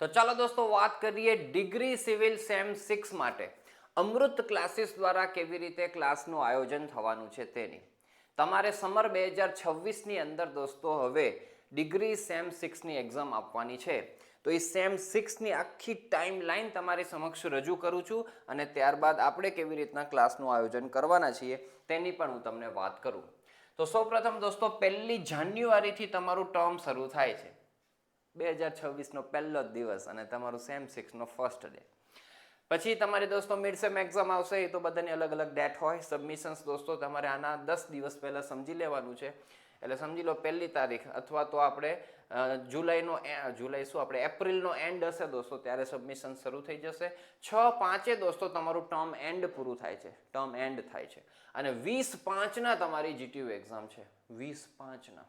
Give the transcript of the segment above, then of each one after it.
તો ચાલો દોસ્તો વાત કરીએ ડિગ્રી સિવિલ સેમ 6 માટે અમૃત ક્લાસીસ દ્વારા કેવી રીતે ક્લાસનું આયોજન થવાનું છે તેની. તમારે સમર 2026ની અંદર દોસ્તો હવે ડિગ્રી સેમ 6ની એક્ઝામ આપવાની છે. તો એ સેમ 6ની આખી ટાઈમ લાઈન તમારી સમક્ષ રજૂ કરું છું અને ત્યારબાદ આપણે કેવી રીતના ક્લાસનું આયોજન કરવાના છીએ તેની પણ હું તમને વાત કરું. તો સૌપ્રથમ દોસ્તો 1 જાન્યુઆરીથી તમારું ટર્મ શરૂ થાય છે. 2026નો પહેલો જ દિવસ અને તમારું સેમ 6નો ફર્સ્ટ ડે. પછી તમારી દોસ્તો મિડ સેમ એક્ઝામ આવશે. એ તો બધાની અલગ અલગ ડેટ હોય. સબમિશન્સ દોસ્તો તમારે આના 10 દિવસ પહેલા સમજી લેવાનું છે. એટલે સમજી લો 1 તારીખ અથવા તો આપણે એપ્રિલનો એન્ડ હશે દોસ્તો ત્યારે સબમિશન શરૂ થઈ જશે. 6/5 દોસ્તો તમારું ટર્મ એન્ડ પૂરું થાય છે, ટર્મ એન્ડ થાય છે. અને 20/5 તમારી જીટીયુ એક્ઝામ છે. 20/5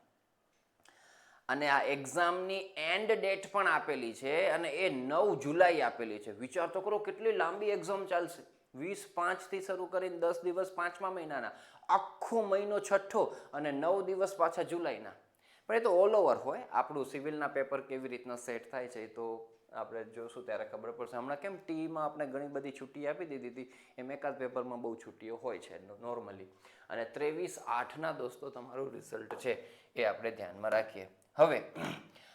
અને આ એક્ઝામની એન્ડ ડેટ પણ આપેલી છે અને એ 9 જુલાઈ આપેલી છે. વિચાર તો કરો કેટલી લાંબી એક્ઝામ ચાલશે. 20/5થી શરૂ કરીને 10 દિવસ 5મા મહિનાના, આખો મહિનો છઠ્ઠો અને 9 દિવસ પાછા જુલાઈના. પણ એ તો ઓલ ઓવર હોય. આપણું સિવિલના પેપર કેવી રીતના સેટ થાય છે એ તો આપણે જોશું ત્યારે ખબર પડશે. હમણાં કેમ ટીઈમાં આપણે ઘણી બધી છુટ્ટી આપી દીધી હતી, એમ એકાદ પેપરમાં બહુ છુટ્ટીઓ હોય છે નોર્મલી. અને 23/8ના દોસ્તો તમારું રિઝલ્ટ છે એ આપણે ધ્યાનમાં રાખીએ. હવે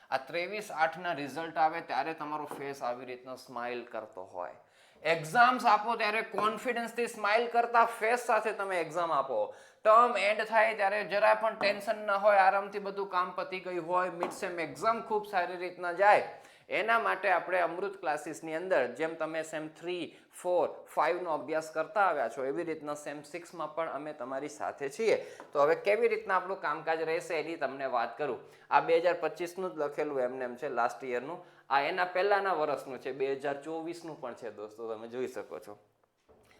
આ 23/8ના રિઝલ્ટ આવે ત્યારે તમારો ફેસ આવી રીતના સ્માઇલ કરતો હોય. એક્ઝામ્સ આપો ત્યારે કોન્ફિડન્સથી સ્માઇલ કરતા ફેસ સાથે તમે એક્ઝામ આપો. ટર્મ એન્ડ થાય ત્યારે જરા પણ ટેન્શન ના હોય, આરામથી બધું કામ પતી ગયું હોય, મિડ સેમ એક્ઝામ ખૂબ સારી રીતના જાય. એના માટે આપણે અમૃત ક્લાસીસની અંદર જેમ તમે સેમ 3, 4, 5નો અભ્યાસ કરતા આવ્યા છો એવી રીતના સેમ 6માં પણ અમે તમારી સાથે છીએ. તો હવે કેવી રીતના આપણું કામકાજ રહેશે એની તમને વાત કરું. આ 2025નું જ લખેલું એમને એમ છે, લાસ્ટ યરનું. આ એના પહેલાના વર્ષનું છે, 2024નું પણ છે દોસ્તો, તમે જોઈ શકો છો.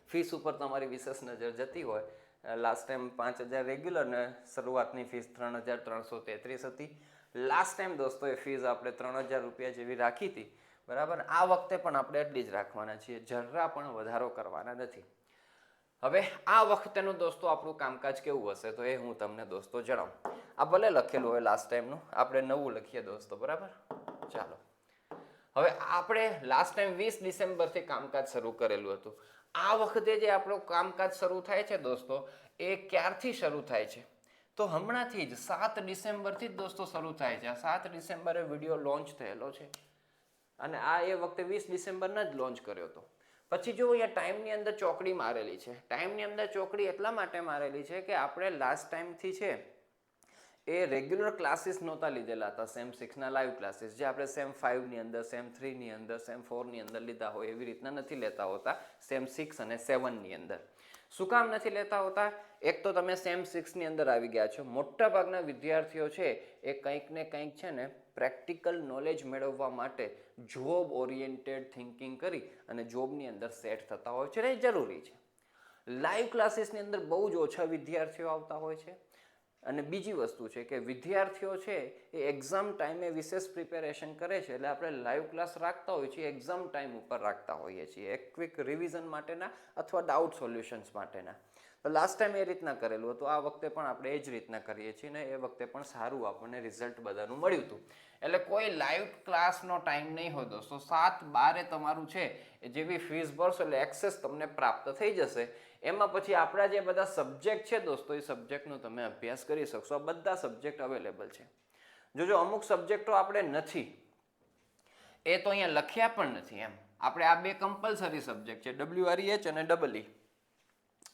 ફીસ ઉપર તમારી વિશેષ નજર જતી હોય. લાસ્ટ ટાઈમ 5,000 રેગ્યુલર ને શરૂઆતની ફીસ 3,333 હતી. લાસ્ટ ટાઈમ દોસ્તો એ ફીસ આપણે 3,000 રૂપિયા જેવી રાખી હતી, બરાબર. આ વખતે પણ આપણે એટલી જ રાખવાના છીએ, જરા પણ વધારો કરવાના નથી. હવે આ વખતેનું દોસ્તો આપણું કામકાજ કેવું હશે તો એ હું તમને દોસ્તો જણાવું. આ ભલે લખેલું હોય લાસ્ટ ટાઈમનું, આપણે નવું લખીએ દોસ્તો, બરાબર. ચાલો હવે આપણે લાસ્ટ ટાઈમ 20 ડિસેમ્બરથી કામકાજ શરૂ કરેલું હતું. આ વખતે જે આપણું કામકાજ શરૂ થાય છે દોસ્તો એ ક્યારથી શરૂ થાય છે તો હમણાંથી જ 7 ડિસેમ્બરથી જ દોસ્તો શરૂ થાય છે. આ 7 ડિસેમ્બરે વિડીયો લોન્ચ થયેલો છે અને આ એ વખતે 20 ડિસેમ્બરના જ લોન્ચ કર્યો હતો. પછી જો અહીંયા ટાઈમની અંદર ચોકડી મારેલી છે. ટાઈમની અંદર ચોકડી એટલા માટે મારેલી છે કે આપણે લાસ્ટ ટાઈમથી છે એ રેગ્યુલર ક્લાસીસ નહોતા લીધેલા હતા. સેમ 6ના લાઈવ ક્લાસીસ જે આપણે સેમ 5ની અંદર, સેમ 3ની અંદર, સેમ 4ની અંદર લીધા હોય એવી રીતના નથી લેતા હોતા સેમ 6 અને 7ની અંદર. શું કામ નથી લેતા હોતા? એક તો તમે સેમ 6ની અંદર આવી ગયા છો. મોટા ભાગના વિદ્યાર્થીઓ છે એ કંઈક ને કંઈક છે ને પ્રેક્ટિકલ નોલેજ મેળવવા માટે જોબ ઓરિએન્ટેડ થિંકિંગ કરી અને જોબની અંદર સેટ થતા હોય છે ને એ જરૂરી છે. લાઈવ ક્લાસીસની અંદર બહુ જ ઓછા વિદ્યાર્થીઓ આવતા હોય છે. અને બીજી વસ્તુ છે કે વિદ્યાર્થીઓ છે એ એક્ઝામ ટાઈમે વિશેષ પ્રિપેરેશન કરે છે, એટલે આપણે લાઈવ ક્લાસ રાખતા હોઈએ છીએ એક્ઝામ ટાઈમ ઉપર રાખતા હોઈએ છીએ, એક ક્વિક રિવિઝન માટેના અથવા ડાઉટ સોલ્યુશન્સ માટેના. તો લાસ્ટ ટાઈમ એ રીતના કરેલું હતું. આ વખતે પણ આપણે એ જ રીતના કરીએ છીએ ને એ વખતે પણ સારું આપણને રિઝલ્ટ બધાનું મળ્યું હતું. એટલે કોઈ લાઈવ ક્લાસનો ટાઈમ નહીં હોય દોસ્તો. 7/12 તમારું છે એ જેવી ફીસ ભરશો એટલે એક્સેસ તમને પ્રાપ્ત થઈ જશે. એમાં પછી આપણા જે બધા સબ્જેક્ટ છે દોસ્તો એ સબ્જેક્ટનો તમે અભ્યાસ કરી શકશો. આ બધા સબ્જેક્ટ અવેલેબલ છે. જો અમુક સબ્જેક્ટો આપણે નથી એ તો અહીંયા લખ્યા પણ નથી એમ. આપણે આ 2 કમ્પલસરી સબ્જેક્ટ છે, WREH અને EE.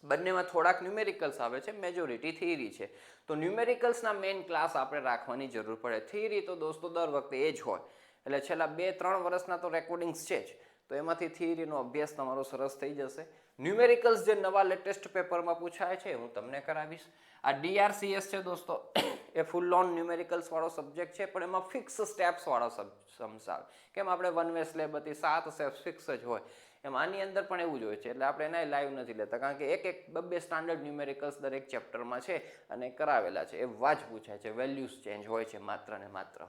બંનેમાં થોડાક ન્યુમેરિકલ્સ આવે છે, મેજોરિટી થિયરી છે. તો ન્યુમેરિકલ્સના મેઇન ક્લાસ આપણે રાખવાની જરૂર પડે. થિયરી તો દોસ્તો દર વખતે એ જ હોય. એટલે છેલ્લા 2-3 વર્ષના તો રેકોર્ડિંગ્સ છે જ. તો એમાંથી થિયરીનો અભ્યાસ તમારો સરસ થઈ જશે. ન્યુમેરિકલ્સ જે નવા લેટેસ્ટ પેપરમાં પૂછાય છે હું તમને કરાવીશ. આ DRCS છે દોસ્તો એ ફૂલ ઓન ન્યુમેરિકલ્સ વાળો સબ્જેક્ટ છે, પણ એમાં ફિક્સ સ્ટેપ્સ વાળો સમ્સ આવે. કેમ આપણે 1 વે સ્લેબ હતી, 7 સ્ટેપ્સ ફિક્સ જ હોય. એમ આની અંદર પણ એવું જ હોય છે. એટલે આપણે એના લાઈવ નથી લેતા કારણ કે એક 2 સ્ટાન્ડર્ડ ન્યુમેરિકલ્સ દરેક ચેપ્ટરમાં છે અને કરાવેલા છે. એવા જ પૂછાય છે, વેલ્યુઝ ચેન્જ હોય છે માત્ર ને માત્ર.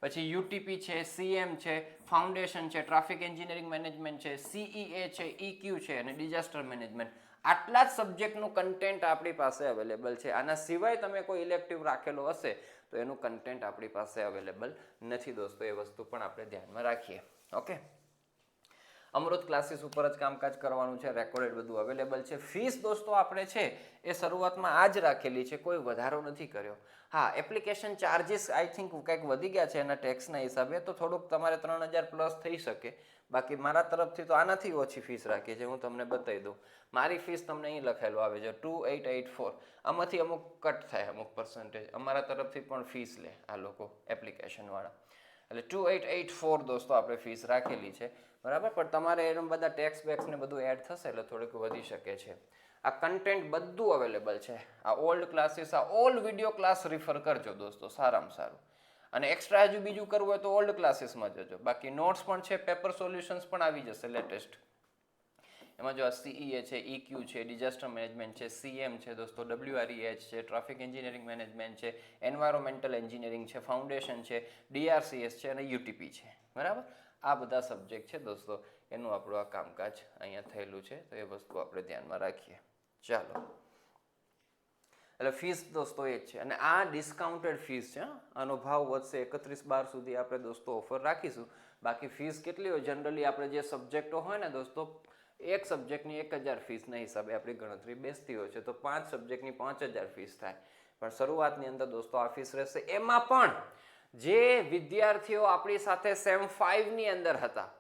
પછી UTP છે, CM છે, ફાઉન્ડેશન છે, ટ્રાફિક એન્જિનિયરિંગ મેનેજમેન્ટ છે, CEA છે, EQ છે અને ડિઝાસ્ટર મેનેજમેન્ટ. આટલા જ સબ્જેક્ટનું કન્ટેન્ટ આપણી પાસે અવેલેબલ છે. આના સિવાય તમે કોઈ ઇલેક્ટિવ રાખેલો હશે તો એનું કન્ટેન્ટ આપણી પાસે અવેલેબલ નથી દોસ્તો, એ વસ્તુ પણ આપણે ધ્યાનમાં રાખીએ. ઓકે, અમૃત ક્લાસીસ ઉપર જ કામકાજ કરવાનું છે, રેકોર્ડેડ બધું અવેલેબલ છે. ફીસ દોસ્તો આપણે છે એ શરૂઆતમાં આ જ રાખેલી છે, કોઈ વધારો નથી કર્યો. હા, એપ્લિકેશન ચાર્જિસ આઈ થિંક કંઈક વધી ગયા છે એના ટેક્સના હિસાબે, તો થોડુંક તમારે 3000 પ્લસ થઈ શકે. બાકી મારા તરફથી તો આનાથી ઓછી ફીસ રાખી છે, હું તમને બતાવી દઉં. મારી ફીસ તમને અહીં લખેલું આવે છે 2884. આમાંથી અમુક કટ થાય, અમુક પર્સન્ટેજ અમારા તરફથી પણ ફીસ લે આ લોકો એપ્લિકેશનવાળા. એટલે 2884 દોસ્તો આપણે ફીસ રાખેલી છે, બરાબર. પણ તમારે એનું બધા ટેક્સ બેક્સ ને બધું એડ થશે એટલે થોડીક વધી શકે છે. આ કન્ટેન્ટ બધું અવેલેબલ છે. આ ઓલ્ડ ક્લાસીસ, આ ઓલ્ડ વિડીયો ક્લાસ રિફર કરજો દોસ્તો, સારામાં સારું. અને એક્સ્ટ્રા હજુ બીજું કરવું હોય તો ઓલ્ડ ક્લાસીસમાં જજો. બાકી નોટ્સ પણ છે, પેપર સોલ્યુશન્સ પણ આવી જશે લેટેસ્ટ. એમાં જો આ સીઈએ છે, EQ છે, ડિઝાસ્ટર મેનેજમેન્ટ છે, CM છે દોસ્તો, WREH છે, ટ્રાફિક એન્જિનિયરિંગ મેનેજમેન્ટ છે, એન્વાયરોમેન્ટલ એન્જિનિયરિંગ છે, ફાઉન્ડેશન છે, DRCS છે અને UTP છે, બરાબર. આ બધા સબ્જેક્ટ છે દોસ્તો, એનું આપણું આ કામકાજ અહીંયા થયેલું છે, તો એ વસ્તુ આપણે ધ્યાનમાં રાખીએ. ચાલો, એટલે ફીસ દોસ્તો એ જ છે. અને આ ડિસ્કાઉન્ટેડ ફીસ છે, આનો ભાવ વધશે 31/12 સુધી આપણે દોસ્તો ઓફર રાખીશું. બાકી ફીસ કેટલી હોય, જનરલી આપણે જે સબ્જેક્ટો હોય ને દોસ્તો, એક સબ્જેક્ટની 1000 ફીસના હિસાબે આપણી ગણતરી બેસતી હોય છે, તો 5 સબ્જેક્ટની 5000 ફીસ થાય. પણ શરૂઆતની અંદર દોસ્તો આ ફીસ રહેશે. એમાં પણ જે વિદ્યાર્થીઓ આપણી સાથે સેમ 5ની અંદર હતા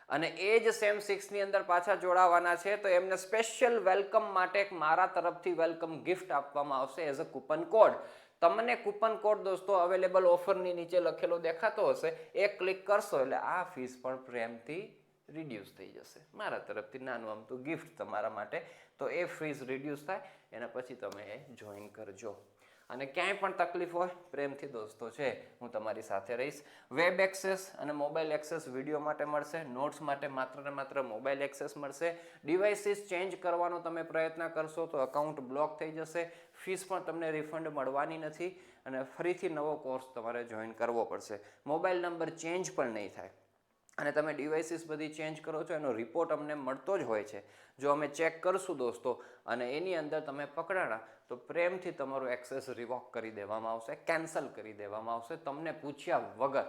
અને એ જ સેમ 6ની અંદર પાછા જોડાવાના છે, તો એમને સ્પેશિયલ વેલકમ માટે મારા તરફથી વેલકમ ગિફ્ટ આપવામાં આવશે એઝ અ કૂપન કોડ. તમને કૂપન કોડ દોસ્તો અવેલેબલ ઓફરની નીચે લખેલો દેખાતો હશે, એ ક્લિક કરશો એટલે આ ફીસ પણ પ્રેમથી રિડ્યુસ થઈ જશે. મારા તરફથી નાનું આમતું ગિફ્ટ તમારા માટે, તો એ ફીસ રિડ્યુસ થાય એના પછી તમે એ જોઈન કરજો. અને ક્યાંય પણ તકલીફ હોય પ્રેમથી દોસ્તો છે હું તમારી સાથે રહીશ. વેબ એક્સેસ અને મોબાઈલ એક્સેસ વિડીયો માટે મળશે, નોટ્સ માટે માત્ર ને માત્ર મોબાઈલ એક્સેસ મળશે. ડિવાઇસીસ ચેન્જ કરવાનો તમે પ્રયત્ન કરશો તો અકાઉન્ટ બ્લોક થઈ જશે, ફીસ પણ તમને રિફંડ મળવાની નથી અને ફરીથી નવો કોર્સ તમારે જોઈન કરવો પડશે. મોબાઈલ નંબર ચેન્જ પણ નહીં થાય. અને તમે ડિવાઇસીસ બધી ચેન્જ કરો છો એનો રિપોર્ટ અમને મળતો જ હોય છે. જો અમે ચેક કરશું દોસ્તો અને એની અંદર તમે પકડાણા તો પ્રેમથી તમારું એક્સેસ રિવોક કરી દેવામાં આવશે, કેન્સલ કરી દેવામાં આવશે, તમને પૂછ્યા વગર,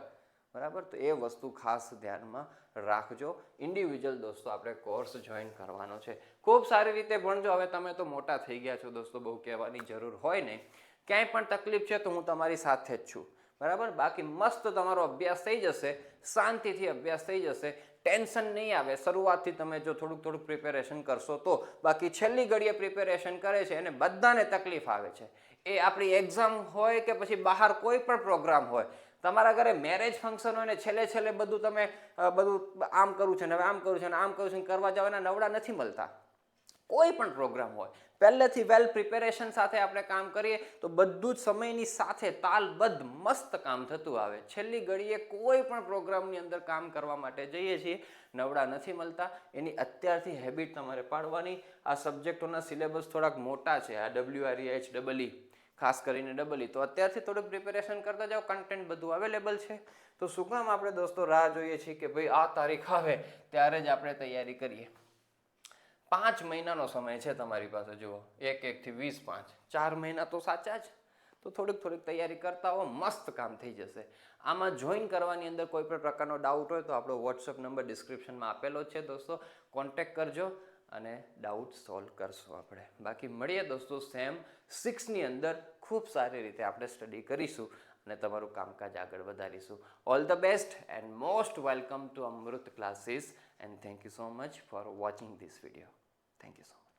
બરાબર. તો એ વસ્તુ ખાસ ધ્યાનમાં રાખજો. ઇન્ડિવિજ્યુઅલ દોસ્તો આપણે કોર્સ જોઈન કરવાનો છે. ખૂબ સારી રીતે ભણજો. હવે તમે તો મોટા થઈ ગયા છો દોસ્તો, બહુ કહેવાની જરૂર હોય નહીં. ક્યાંય પણ તકલીફ છે તો હું તમારી સાથે જ છું, બરાબર. બાકી મસ્ત તમારો અભ્યાસ થઈ જશે, શાંતિથી અભ્યાસ થઈ જશે, ટેન્શન નહીં આવે. શરૂઆતથી તમે જો થોડુંક પ્રિપેરેશન કરશો તો. બાકી છેલ્લી ઘડીએ પ્રિપેરેશન કરે છે એને બધાને તકલીફ આવે છે. એ આપણી એક્ઝામ હોય કે પછી બહાર કોઈ પણ પ્રોગ્રામ હોય, તમારા ઘરે મેરેજ ફંક્શન હોય ને છેલ્લે બધું તમે બધું આમ કરવું છે ને હવે આમ કરવું છે ને આમ કરવું છે કરવા જવાના નવડા નથી મળતા. કોઈ પણ પ્રોગ્રામ હોય પહેલેથી વેલ પ્રિપેરેશન સાથે આપણે કામ કરીએ તો બધું જ સમયની સાથે તાલબદ્ધ મસ્ત કામ થતું આવે. છેલ્લી ઘડીએ કોઈ પણ પ્રોગ્રામની અંદર કામ કરવા માટે જઈએ છીએ, નવડા નથી મળતા. એની અત્યારથી હેબિટ તમારે પાડવાની. આ સબ્જેક્ટોના સિલેબસ થોડાક મોટા છે, આ WREH EE ખાસ કરીને EE, તો અત્યારથી થોડુંક પ્રિપેરેશન કરતા જાઓ. કન્ટેન્ટ બધું અવેલેબલ છે. તો શું કામ આપણે દોસ્તો રાહ જોઈએ છીએ કે ભાઈ આ તારીખ આવે ત્યારે જ આપણે તૈયારી કરીએ. 5 મહિનાનો સમય છે તમારી પાસે. જુઓ, 1 થી 20 4 મહિના તો સાચા જ. તો થોડીક તૈયારી કરતા હો, મસ્ત કામ થઈ જશે. આમાં જોઈન કરવાની અંદર કોઈ પણ પ્રકારનો ડાઉટ હોય તો આપણો વોટ્સઅપ નંબર ડિસ્ક્રિપ્શનમાં આપેલો છે દોસ્તો, કોન્ટેક્ટ કરજો અને ડાઉટ સોલ્વ કરશું આપણે. બાકી મળીએ દોસ્તો સેમ 6ની અંદર. ખૂબ સારી રીતે આપણે સ્ટડી કરીશું અને તમારું કામકાજ આગળ વધારીશું. All the best and most welcome to Amrit classes, and thank you so much for watching this video. Thank you so much.